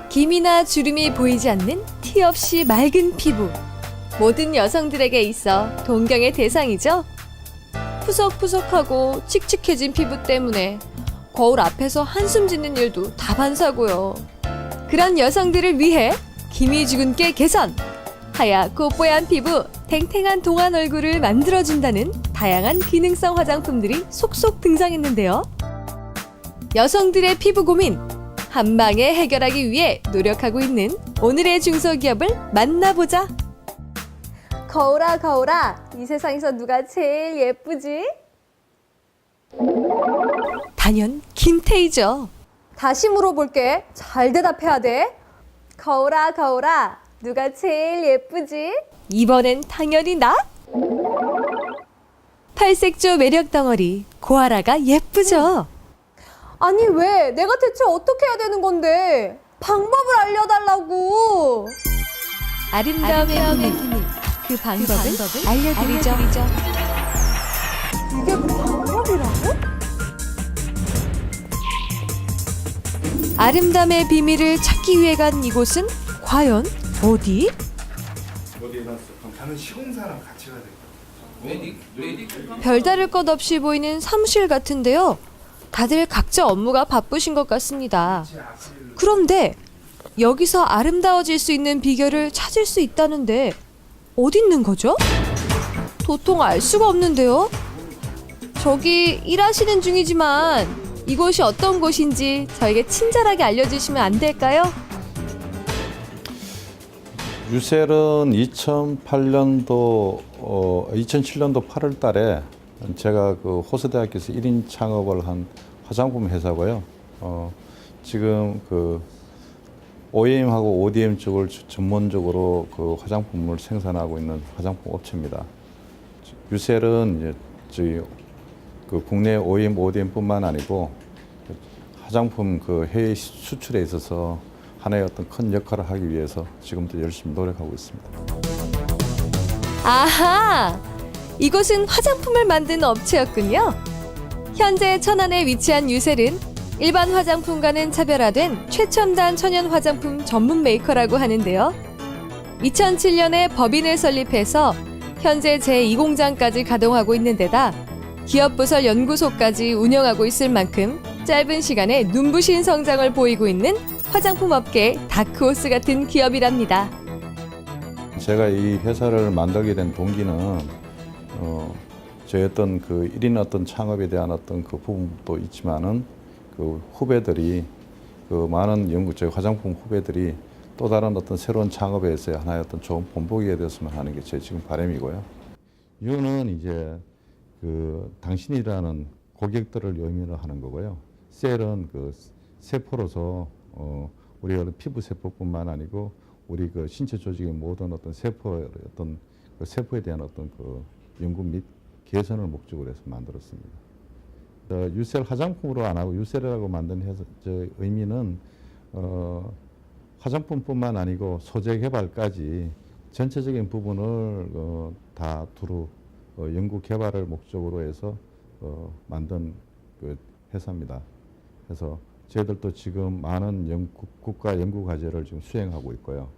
기미나 주름이 보이지 않는 티 없이 맑은 피부. 모든 여성들에게 있어 동경의 대상이죠. 푸석푸석하고 칙칙해진 피부 때문에 거울 앞에서 한숨 짓는 일도 다반사고요. 그런 여성들을 위해 기미 주근깨 개선! 하얗고 뽀얀 피부, 탱탱한 동안 얼굴을 만들어준다는 다양한 기능성 화장품들이 속속 등장했는데요. 여성들의 피부 고민 한 방에 해결하기 위해 노력하고 있는 오늘의 중소기업을 만나보자. 거울아 거울아, 이 세상에서 누가 제일 예쁘지? 단연 김태희죠. 다시 물어볼게. 잘 대답해야 돼. 거울아 거울아, 누가 제일 예쁘지? 이번엔 당연히 나? 팔색조 매력 덩어리 고아라가 예쁘죠. 아니 왜? 내가 대체 어떻게 해야 되는 건데? 방법을 알려달라고. 아름다움의 비밀. 그 방법을 알려드리죠. 이게 방법이라고? 아름다움의 비밀을 찾기 위해 간 이곳은 과연 어디? 어디에 놨어? 그럼 다른 시공사랑 같이 가야 되겠다. 별다를 것 없이 보이는 사무실 같은데요. 다들 각자 업무가 바쁘신 것 같습니다. 그런데 여기서 아름다워질 수 있는 비결을 찾을 수 있다는데 어디 있는 거죠? 도통 알 수가 없는데요. 저기 일하시는 중이지만 이곳이 어떤 곳인지 저에게 친절하게 알려주시면 안 될까요? 유셀은 2007년도 8월 달에 제가 그 호서대학교에서 1인 창업을 한 화장품 회사고요. 지금 그 OEM하고 ODM 쪽을 전문적으로 그 화장품을 생산하고 있는 화장품 업체입니다. 유셀은 이제 저희 그 국내 OEM, ODM뿐만 아니고 화장품 그 해외 수출에 있어서 하나의 어떤 큰 역할을 하기 위해서 지금도 열심히 노력하고 있습니다. 아하! 이곳은 화장품을 만드는 업체였군요. 현재 천안에 위치한 유셀은 일반 화장품과는 차별화된 최첨단 천연 화장품 전문 메이커라고 하는데요. 2007년에 법인을 설립해서 현재 제2공장까지 가동하고 있는 데다 기업부설 연구소까지 운영하고 있을 만큼 짧은 시간에 눈부신 성장을 보이고 있는 화장품 업계의 다크호스 같은 기업이랍니다. 제가 이 회사를 만들게 된 동기는 저희 어떤 그 1인 어떤 창업에 대한 어떤 그 부분도 있지만은 그 후배들이 그 많은 저희 화장품 후배들이 또 다른 어떤 새로운 창업에서의 하나의 어떤 좋은 본보기가 되었으면 하는 게 제 지금 바람이고요. 이유는 이제 그 당신이라는 고객들을 의미를 하는 거고요. 셀은 그 세포로서 우리 피부 세포뿐만 아니고 우리 그 신체 조직의 모든 어떤 세포의 어떤 그 세포에 대한 어떤 그 연구 및 개선을 목적으로 해서 만들었습니다. 유셀 화장품으로 안 하고 유셀이라고 만든 회사 의미는 화장품뿐만 아니고 소재 개발까지 전체적인 부분을 다 두루 연구 개발을 목적으로 해서 만든 그 회사입니다. 그래서 저희들도 지금 많은 국가 연구 과제를 지금 수행하고 있고요.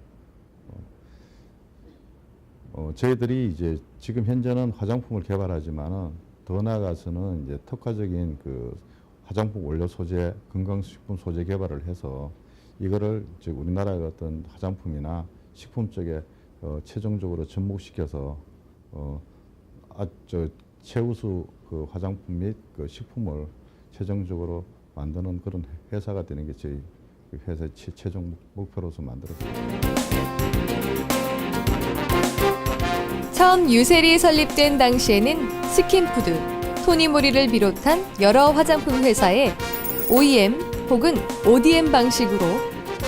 저희들이 이제 지금 현재는 화장품을 개발하지만은 더 나아가서는 이제 특화적인 그 화장품 원료 소재, 건강식품 소재 개발을 해서 이거를 즉 우리나라의 어떤 화장품이나 식품 쪽에 최종적으로 접목시켜서 최우수 그 화장품 및 그 식품을 최종적으로 만드는 그런 회사가 되는 게 저희 회사의 최종 목표로서 만들었습니다. 처음 유셀이 설립된 당시에는 스킨푸드, 토니모리를 비롯한 여러 화장품 회사에 OEM 혹은 ODM 방식으로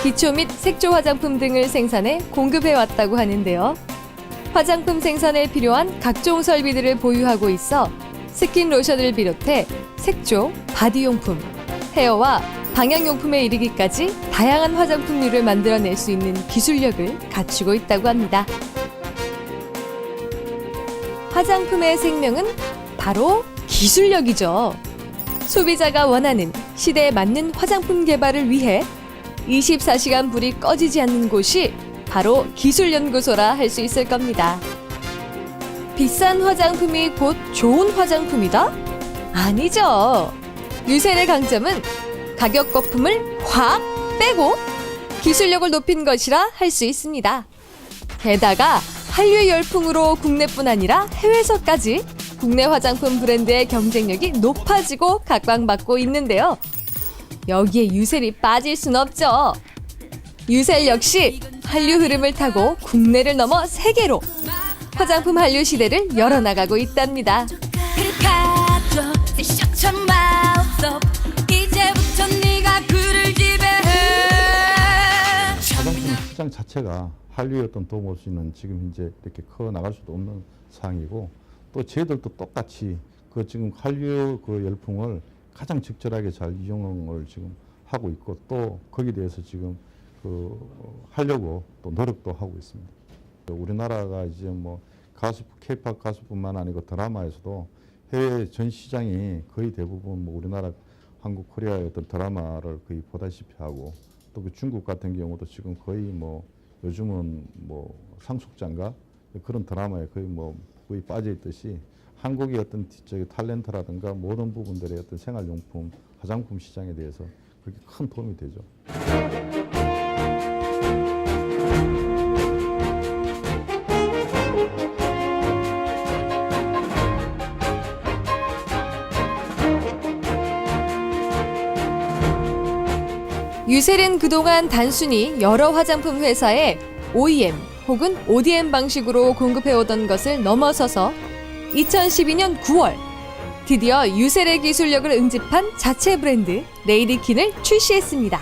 기초 및 색조 화장품 등을 생산해 공급해왔다고 하는데요. 화장품 생산에 필요한 각종 설비들을 보유하고 있어 스킨 로션을 비롯해 색조, 바디용품, 헤어와 방향용품에 이르기까지 다양한 화장품류를 만들어낼 수 있는 기술력을 갖추고 있다고 합니다. 화장품의 생명은 바로 기술력이죠. 소비자가 원하는 시대에 맞는 화장품 개발을 위해 24시간 불이 꺼지지 않는 곳이 바로 기술연구소라 할 수 있을 겁니다. 비싼 화장품이 곧 좋은 화장품이다? 아니죠. 유셀의 강점은 가격 거품을 확 빼고 기술력을 높인 것이라 할 수 있습니다. 게다가 한류 열풍으로 국내뿐 아니라 해외에서까지 국내 화장품 브랜드의 경쟁력이 높아지고 각광받고 있는데요. 여기에 유셀이 빠질 순 없죠. 유셀 역시 한류 흐름을 타고 국내를 넘어 세계로 화장품 한류 시대를 열어나가고 있답니다. 화장품 시장 자체가 한류의 어떤 도움 없이는 지금 현재 이렇게 커 나갈 수도 없는 상황이고, 또 저희들도 똑같이 그 지금 한류 그 열풍을 가장 적절하게 잘 이용을 지금 하고 있고, 또 거기에 대해서 지금 그 하려고 또 노력도 하고 있습니다. 우리나라가 이제 뭐 가수, K-팝 가수뿐만 아니고 드라마에서도 해외 전 시장이 거의 대부분 뭐 우리나라, 한국, 코리아의 어떤 드라마를 거의 보다시피 하고, 또 그 중국 같은 경우도 지금 거의 뭐 요즘은 뭐 상속자인가 그런 드라마에 거의 빠져 있듯이 한국의 어떤 저기 탤런트라든가 모든 부분들의 어떤 생활용품, 화장품 시장에 대해서 그렇게 큰 도움이 되죠. 유셀은 그동안 단순히 여러 화장품 회사에 OEM 혹은 ODM 방식으로 공급해오던 것을 넘어서서 2012년 9월 드디어 유셀의 기술력을 응집한 자체 브랜드 레이디킨을 출시했습니다.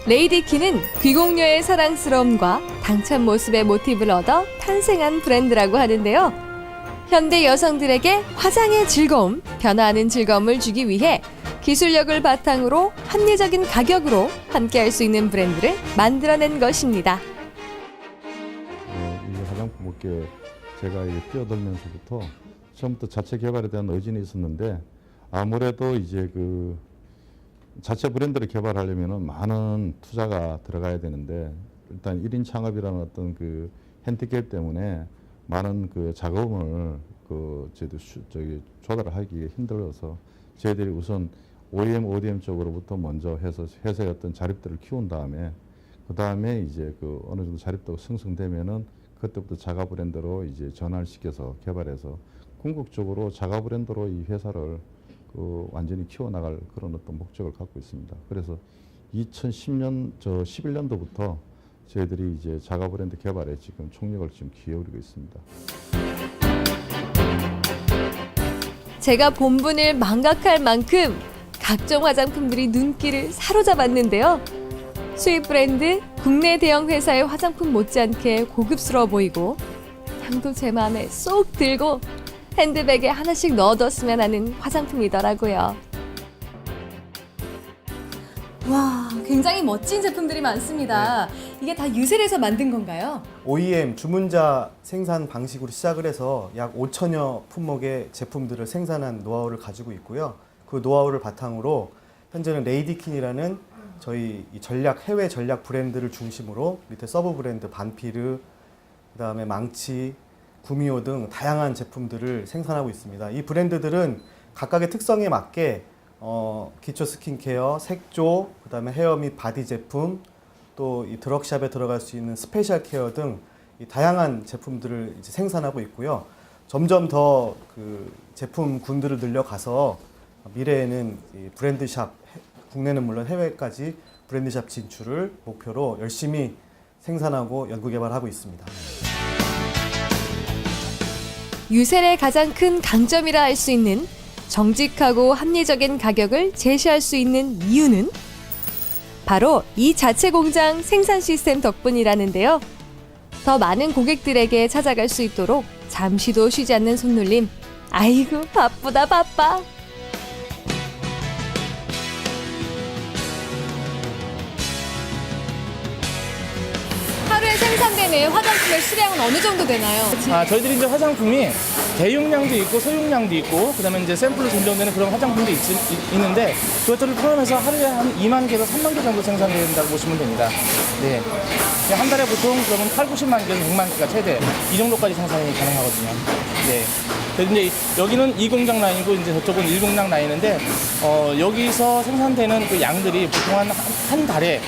레이디킨은 귀공녀의 사랑스러움과 당찬 모습의 모티브를 얻어 탄생한 브랜드라고 하는데요. 현대 여성들에게 화장의 즐거움, 변화하는 즐거움을 주기 위해 기술력을 바탕으로 합리적인 가격으로 함께할 수 있는 브랜드를 만들어낸 것입니다. 이 화장품 업계에 제가 뛰어들면서부터 처음부터 자체 개발에 대한 의지는 있었는데, 아무래도 이제 그 자체 브랜드를 개발하려면 많은 투자가 들어가야 되는데, 일단 1인 창업이라는 어떤 그 핸디캡 때문에 많은 그 자금을 저희들이 조달을 하기 힘들어서 저희들이 우선 OEM, ODM 쪽으로부터 먼저 해서 회사의 어떤 자립들을 키운 다음에, 그 다음에 이제 그 어느 정도 자립도가 형성되면은 그때부터 자가 브랜드로 이제 전환을 시켜서 개발해서 궁극적으로 자가 브랜드로 이 회사를 그 완전히 키워나갈 그런 어떤 목적을 갖고 있습니다. 그래서 11년도부터 저희들이 이제 자가 브랜드 개발에 지금 총력을 지금 기울이고 있습니다. 제가 본분을 망각할 만큼 각종 화장품들이 눈길을 사로잡았는데요. 수입 브랜드, 국내 대형 회사의 화장품 못지않게 고급스러워 보이고 향도 제 마음에 쏙 들고 핸드백에 하나씩 넣어뒀으면 하는 화장품이더라고요. 와, 굉장히 멋진 제품들이 많습니다. 이게 다 유셀에서 만든 건가요? OEM 주문자 생산 방식으로 시작을 해서 약 5천여 품목의 제품들을 생산한 노하우를 가지고 있고요. 그 노하우를 바탕으로 현재는 레이디킨이라는 저희 이 해외 전략 브랜드를 중심으로 밑에 서브 브랜드 반피르, 그다음에 망치, 구미호 등 다양한 제품들을 생산하고 있습니다. 이 브랜드들은 각각의 특성에 맞게 기초 스킨케어, 색조, 그다음에 헤어 및 바디 제품, 또 이 드럭샵에 들어갈 수 있는 스페셜 케어 등 이 다양한 제품들을 이제 생산하고 있고요. 점점 더 그 제품 군들을 늘려가서 미래에는 이 브랜드샵, 국내는 물론 해외까지 브랜드샵 진출을 목표로 열심히 생산하고 연구 개발하고 있습니다. 유셀의 가장 큰 강점이라 할 수 있는 정직하고 합리적인 가격을 제시할 수 있는 이유는 바로 이 자체 공장 생산 시스템 덕분이라는데요. 더 많은 고객들에게 찾아갈 수 있도록 잠시도 쉬지 않는 손놀림. 아이고, 바쁘다 바빠. 하루에 생산되는 화장품의 수량은 어느 정도 되나요? 저희들이 이제 화장품이 대용량도 있고 소용량도 있고 그다음에 이제 샘플로 증정되는 그런 화장품도 있는데 그것들을 포함해서 하루에 한 2만 개에서 3만 개 정도 생산된다고 보시면 됩니다. 네. 한 달에 보통 그러면 8, 90만 개에서 100만 개가 최대 이 정도까지 생산이 가능하거든요. 네. 그래서 이제 여기는 2공장 라인이고 이제 저쪽은 1공장 라인인데 여기서 생산되는 그 양들이 보통 한 달에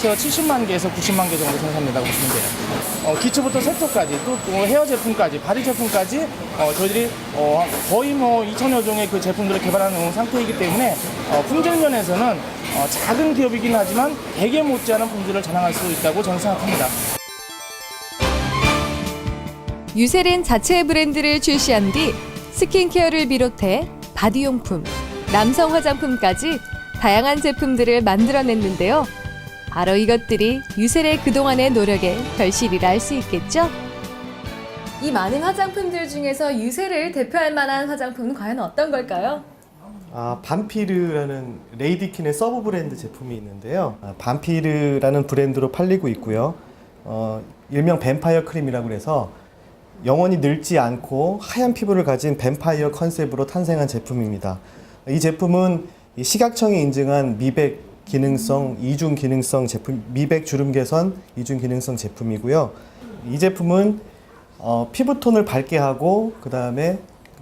제가 70만 개에서 90만 개 정도 생산된다고 보시면 돼요. 기초부터 세탁까지 또 헤어 제품까지 바디 제품까지 저희들이 거의 뭐 2천여 종의 그 제품들을 개발하는 상태이기 때문에 품질 면에서는 작은 기업이긴 하지만 대개 못지않은 품질을 자랑할 수 있다고 저는 생각합니다. 유세린 자체 브랜드를 출시한 뒤 스킨케어를 비롯해 바디용품, 남성 화장품까지 다양한 제품들을 만들어냈는데요. 바로 이것들이 유세의 그동안의 노력의 결실이라 할 수 있겠죠? 이 많은 화장품들 중에서 유세를 대표할 만한 화장품은 과연 어떤 걸까요? 반피르라는 레이디킨의 서브 브랜드 제품이 있는데요. 반피르라는 브랜드로 팔리고 있고요. 일명 뱀파이어 크림이라고 해서 영원히 늙지 않고 하얀 피부를 가진 뱀파이어 컨셉으로 탄생한 제품입니다. 이 제품은 시각청이 인증한 미백 기능성, 이중 기능성 제품, 미백 주름 개선 이중 기능성 제품이고요. 이 제품은 피부톤을 밝게 하고 그 다음에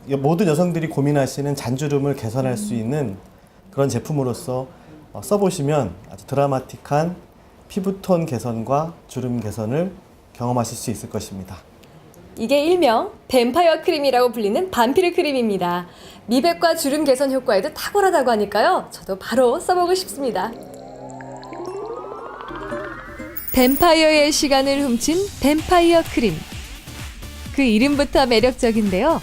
모든 여성들이 고민하시는 잔주름을 개선할 수 있는 그런 제품으로서 써보시면 아주 드라마틱한 피부톤 개선과 주름 개선을 경험하실 수 있을 것입니다. 이게 일명 뱀파이어 크림이라고 불리는 반피르 크림입니다. 미백과 주름 개선 효과에도 탁월하다고 하니까요. 저도 바로 써보고 싶습니다. 뱀파이어의 시간을 훔친 뱀파이어 크림. 그 이름부터 매력적인데요.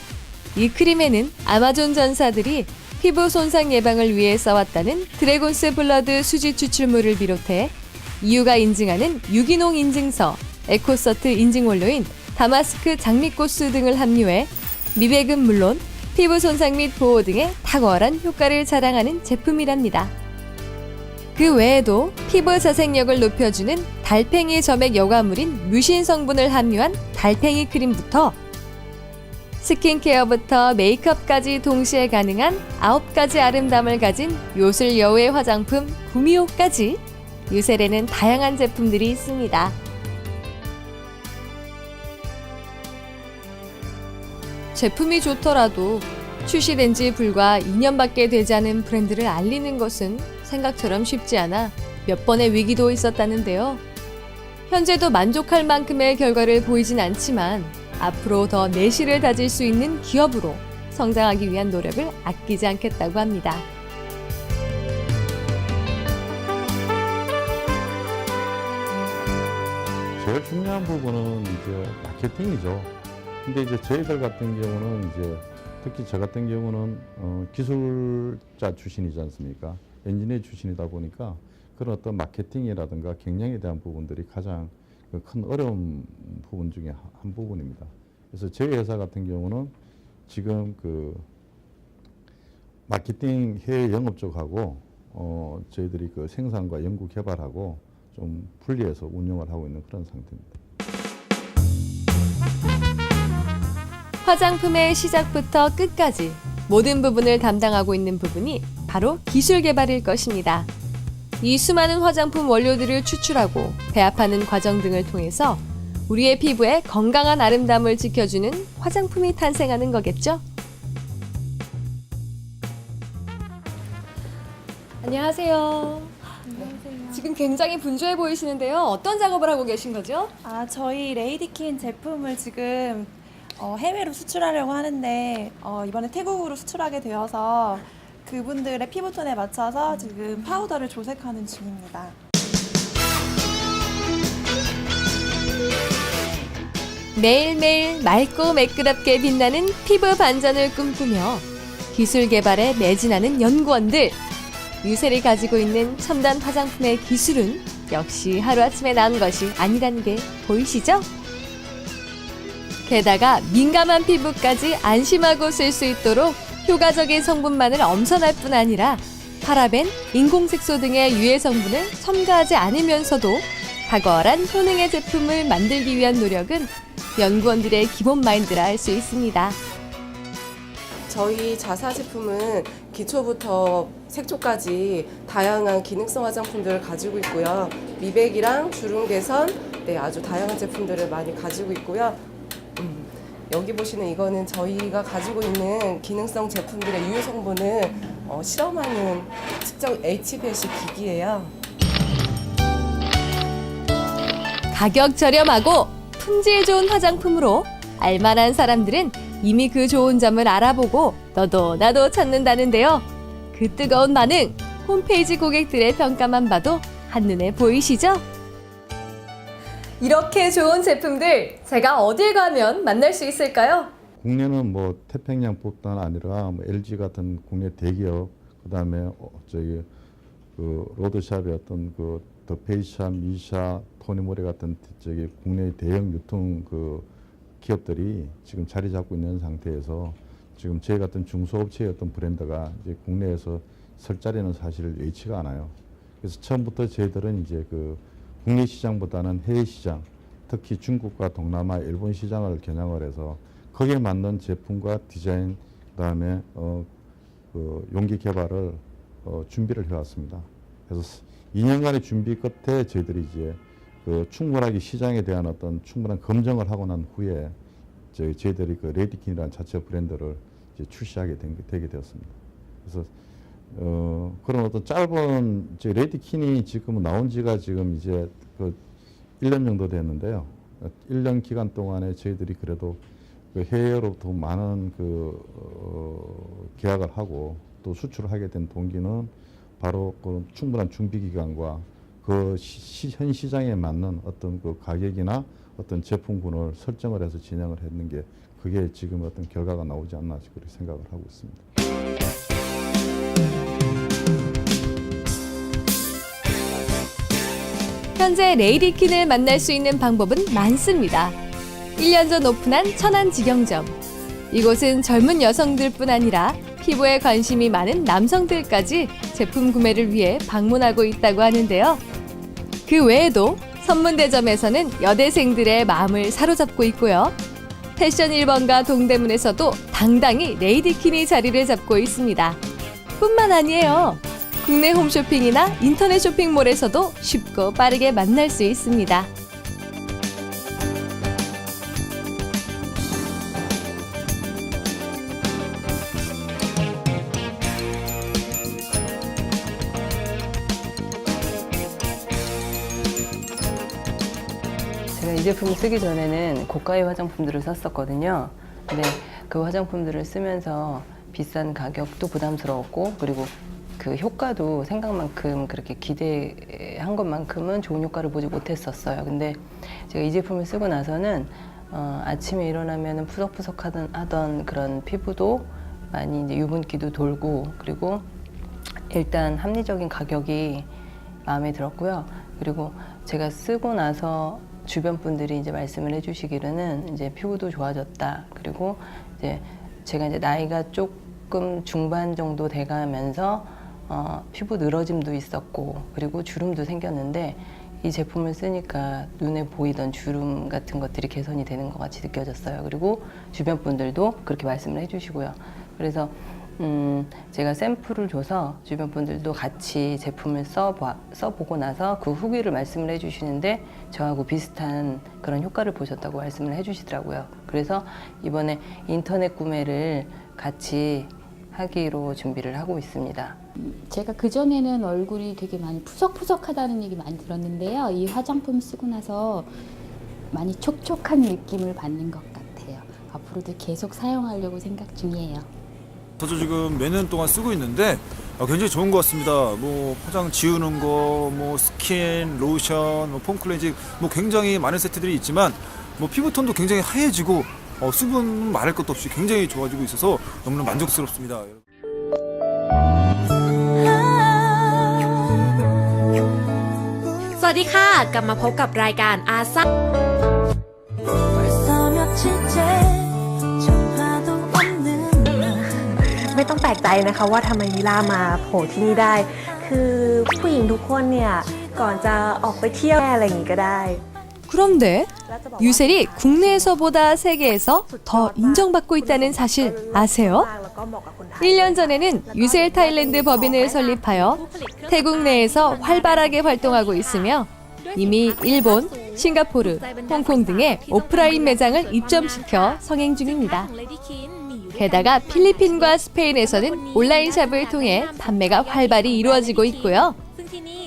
이 크림에는 아마존 전사들이 피부 손상 예방을 위해 써왔다는 드래곤스 블러드 수지 추출물을 비롯해 EU가 인증하는 유기농 인증서, 에코서트 인증 원료인 다마스크 장미꽃수 등을 함유해 미백은 물론 피부 손상 및 보호 등의 탁월한 효과를 자랑하는 제품이랍니다. 그 외에도 피부 자생력을 높여주는 달팽이 점액 여과물인 뮤신 성분을 함유한 달팽이 크림부터 스킨케어부터 메이크업까지 동시에 가능한 9가지 아름다움을 가진 요술 여우의 화장품 구미호까지 유세레는 다양한 제품들이 있습니다. 제품이 좋더라도 출시된 지 불과 2년밖에 되지 않은 브랜드를 알리는 것은 생각처럼 쉽지 않아 몇 번의 위기도 있었다는데요. 현재도 만족할 만큼의 결과를 보이진 않지만 앞으로 더 내실을 다질 수 있는 기업으로 성장하기 위한 노력을 아끼지 않겠다고 합니다. 제일 중요한 부분은 이제 마케팅이죠. 근데 이제 저희들 같은 경우는 이제 특히 저 같은 경우는 기술자 출신이지 않습니까? 엔지니어 출신이다 보니까 그런 어떤 마케팅이라든가 경영에 대한 부분들이 가장 큰 어려운 부분 중에 한 부분입니다. 그래서 저희 회사 같은 경우는 지금 그 마케팅 해외 영업 쪽하고 저희들이 그 생산과 연구 개발하고 좀 분리해서 운영을 하고 있는 그런 상태입니다. 화장품의 시작부터 끝까지 모든 부분을 담당하고 있는 부분이 바로 기술 개발일 것입니다. 이 수많은 화장품 원료들을 추출하고 배합하는 과정 등을 통해서 우리의 피부에 건강한 아름다움을 지켜주는 화장품이 탄생하는 거겠죠? 안녕하세요. 안녕하세요. 지금 굉장히 분주해 보이시는데요. 어떤 작업을 하고 계신 거죠? 저희 레이디킨 제품을 지금 해외로 수출하려고 하는데 이번에 태국으로 수출하게 되어서 그분들의 피부톤에 맞춰서 지금 파우더를 조색하는 중입니다. 매일매일 맑고 매끄럽게 빛나는 피부 반전을 꿈꾸며 기술 개발에 매진하는 연구원들. 유세리 가지고 있는 첨단 화장품의 기술은 역시 하루아침에 나온 것이 아니라는 게 보이시죠? 게다가 민감한 피부까지 안심하고 쓸 수 있도록 효과적인 성분만을 엄선할 뿐 아니라 파라벤, 인공색소 등의 유해 성분을 첨가하지 않으면서도 탁월한 효능의 제품을 만들기 위한 노력은 연구원들의 기본 마인드라 할 수 있습니다. 저희 자사 제품은 기초부터 색조까지 다양한 기능성 화장품들을 가지고 있고요. 미백이랑 주름 개선, 아주 다양한 제품들을 많이 가지고 있고요. 여기 보시는 이거는 저희가 가지고 있는 기능성 제품들의 유효 성분을 실험하는 특정 HVAC 기기예요. 가격 저렴하고 품질 좋은 화장품으로 알만한 사람들은 이미 그 좋은 점을 알아보고 너도 나도 찾는다는데요. 그 뜨거운 반응, 홈페이지 고객들의 평가만 봐도 한눈에 보이시죠? 이렇게 좋은 제품들 제가 어딜 가면 만날 수 있을까요? 국내는 뭐 태평양뿐만 아니라 뭐 LG 같은 국내 대기업, 그다음에 저기 그 로드샵의 어떤 그 더페이샵, 미샤, 토니모리 같은 저기 국내 대형 유통 그 기업들이 지금 자리 잡고 있는 상태에서 지금 저희 같은 중소업체의 어떤 브랜드가 이제 국내에서 설 자리는 사실 여의치가 않아요. 그래서 처음부터 저희들은 이제 그 국내 시장보다는 해외 시장, 특히 중국과 동남아, 일본 시장을 겨냥을 해서 거기에 맞는 제품과 디자인, 그다음에 그 용기 개발을 준비를 해왔습니다. 그래서 2년간의 준비 끝에 저희들이 이제 그 충분하게 시장에 대한 어떤 충분한 검증을 하고 난 후에 저희들이 그 레디킨이라는 자체 브랜드를 이제 출시하게 되게 되었습니다. 그래서 그런 어떤 짧은 레디킨이 지금 나온 지가 지금 이제 그 1년 정도 됐는데요. 1년 기간 동안에 저희들이 그래도 그 해외로부터 많은 계약을 하고 또 수출을 하게 된 동기는 바로 그 충분한 준비 기간과 그 현 시장에 맞는 어떤 그 가격이나 어떤 제품군을 설정을 해서 진행을 했는 게 그게 지금 어떤 결과가 나오지 않나 그렇게 생각을 하고 있습니다. 현재 레이디킨을 만날 수 있는 방법은 많습니다. 1년 전 오픈한 천안직영점. 이곳은 젊은 여성들뿐 아니라 피부에 관심이 많은 남성들까지 제품 구매를 위해 방문하고 있다고 하는데요. 그 외에도 선문대점에서는 여대생들의 마음을 사로잡고 있고요. 패션 1번가 동대문에서도 당당히 레이디킨이 자리를 잡고 있습니다. 뿐만 아니에요. 국내 홈쇼핑이나 인터넷 쇼핑몰에서도 쉽고 빠르게 만날 수 있습니다. 제가 이 제품을 쓰기 전에는 고가의 화장품들을 썼었거든요. 근데 그 화장품들을 쓰면서 비싼 가격도 부담스러웠고, 그리고 그 효과도 생각만큼 그렇게 기대한 것만큼은 좋은 효과를 보지 못했었어요. 근데 제가 이 제품을 쓰고 나서는 아침에 일어나면 푸석푸석 하던 그런 피부도 많이 이제 유분기도 돌고, 그리고 일단 합리적인 가격이 마음에 들었고요. 그리고 제가 쓰고 나서 주변 분들이 이제 말씀을 해주시기로는 이제 피부도 좋아졌다. 그리고 이제 제가 이제 나이가 조금 중반 정도 돼가면서 피부 늘어짐도 있었고, 그리고 주름도 생겼는데 이 제품을 쓰니까 눈에 보이던 주름 같은 것들이 개선이 되는 것 같이 느껴졌어요. 그리고 주변 분들도 그렇게 말씀을 해주시고요. 그래서 제가 샘플을 줘서 주변 분들도 같이 제품을 써보고 나서 그 후기를 말씀을 해주시는데 저하고 비슷한 그런 효과를 보셨다고 말씀을 해주시더라고요. 그래서 이번에 인터넷 구매를 같이 하기로 준비를 하고 있습니다. 제가 그전에는 얼굴이 되게 많이 푸석푸석하다는 얘기 많이 들었는데요. 이 화장품 쓰고 나서 많이 촉촉한 느낌을 받는 것 같아요. 앞으로도 계속 사용하려고 생각 중이에요. 저도 지금 몇 년 동안 쓰고 있는데 굉장히 좋은 것 같습니다. 뭐 화장 지우는 거, 뭐 스킨, 로션, 뭐 폼 클렌징, 뭐 굉장히 많은 세트들이 있지만 뭐 피부톤도 굉장히 하얘지고 수분 말할 것도 없이 굉장히 좋아지고 있어서 너무나 만족스럽습니다. สวัสดีค่ะกลับมาพบกับรายการอาซ่า ไม่ต้องแปลกใจนะคะว่าทำไมมิล่ามาโผล่ที่นี่ได้ คือผู้หญิงทุกคนเนี่ยก่อนจะออกไปเที่ยวอะไรอย่างงี้ก็ได้ 그런데 유셀이 국내에서보다 세계에서 더 인정받고 있다는 사실 아세요? 1년 전에는 유셀 타일랜드 법인을 설립하여 태국 내에서 활발하게 활동하고 있으며 이미 일본, 싱가포르, 홍콩 등의 오프라인 매장을 입점시켜 성행 중입니다. 게다가 필리핀과 스페인에서는 온라인 샵을 통해 판매가 활발히 이루어지고 있고요.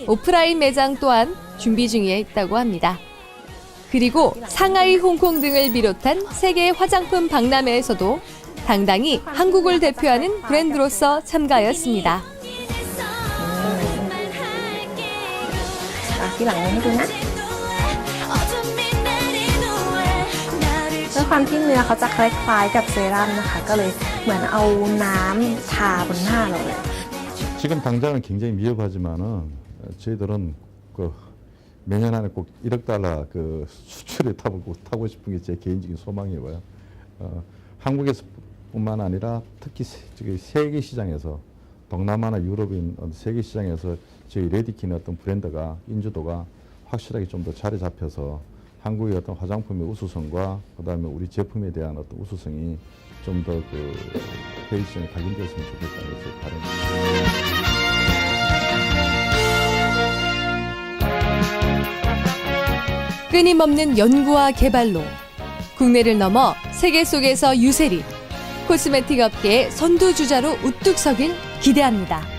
오프라인 매장 또한 준비 중에 있다고 합니다. 그리고 상하이, 홍콩 등을 비롯한 세계 화장품 박람회에서도 당당히 한국을 대표하는 브랜드로서 참가하였습니다. ทีหลังให้ดูนะด้วยความที่เนื้อเขาจะคล้ายๆกับเซรั่มนะคะก็เลยเหมือนเอาน้ำทาบนหน้าเราเลย 지금 당장은 굉장히 미흡하지만은 저희들은 그 매년 안에 꼭 1억 달러 그 수출에 타고 싶은 게 제 개인적인 소망이고요. 한국에서뿐만 아니라 특히 세계 시장에서 동남아나 유럽인 세계 시장에서 저희 레디킨의 어떤 브랜드가 인지도가 확실하게 좀 더 자리 잡혀서 한국의 어떤 화장품의 우수성과 그다음에 우리 제품에 대한 어떤 우수성이 좀 더 그 회의 시장에 각인되었으면 좋겠다는 게 제 바람입니다. 끊임없는 연구와 개발로 국내를 넘어 세계 속에서 유세리 코스메틱 업계의 선두주자로 우뚝 서길 기대합니다.